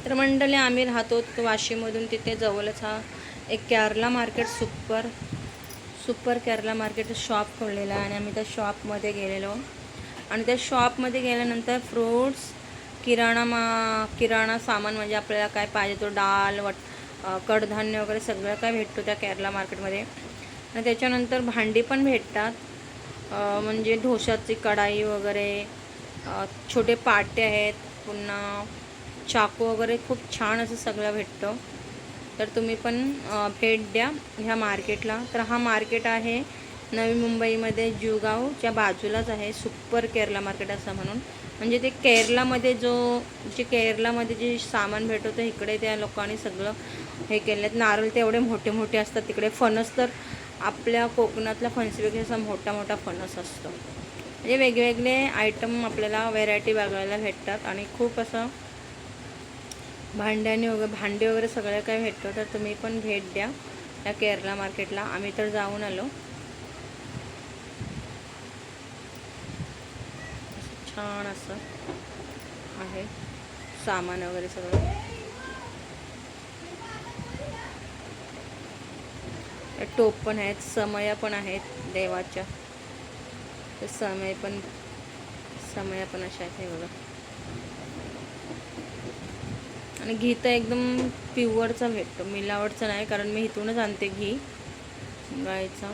तर मंडळी आम्ही राहतो तो वाशीमधून, तिथे जवळच हा एक Kerala market super Kerala market shop खोललेला आहे. आणि आम्ही त्या शॉपमध्ये गेलेलो आणि त्या शॉपमध्ये गेल्यानंतर फ्रूट्स, किराणा सामान म्हणजे आपल्याला काय पाहिजे तो डाळ कडधान्य वगैरे सगळं काय भेटतो त्या केरला मार्केटमध्ये. आणि त्याच्यानंतर भांडी पण भेटतात, म्हणजे ढोशाची कढाई वगैरे, छोटे पाटे आहेत, पुन्हा चाकू वगैरे खूप छान असं सगळं भेटतं. तर तुम्ही पण भेट द्या ह्या मार्केटला. तर हा मार्केट आहे नवी मुंबईमध्ये जुगावच्या बाजूलाच आहे, सुपर केरला मार्केट असं म्हणून. म्हणजे ते केरलामध्ये केरलामध्ये जे सामान भेटतं इकडे त्या लोकांनी सगळं हे केलं आहेत. नारळ ते एवढे मोठे मोठे असतात तिकडे. फणस तर आपल्या कोकणातला फणसीपेक्षा असा मोठा मोठा फणस असतो. म्हणजे वेगवेगळे आयटम आपल्याला व्हेरायटी बघायला भेटतात आणि खूप असं भांडी वगैरे सगळं काय भेटतं. तर तुम्ही पण भेट द्या या केरला मार्केटला. आम्ही तर जाऊन आलो. छान असं आहे सामान वगैरे सगळं. टोप पण आहेत, समया पण आहेत देवाच्या. तर समया पण अशा आहेत हे बघा. आणि घी तर एकदम प्युअरचा भेटतो, मिलावटचा नाही, कारण मी इथूनच आणते घी गाईचा.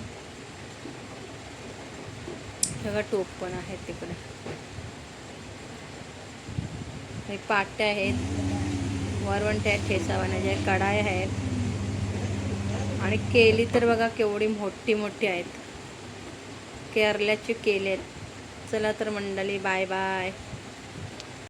सगळं टोप पण आहेत तिकडे. हे पाट्या आहेत, वरवंटे आहेत, ठेचा बनायचे कढाई आहेत. आणि केली तर बघा केवढी मोठी मोठी आहेत, केरल्याची केली आहेत. चला तर मंडळी, बाय बाय.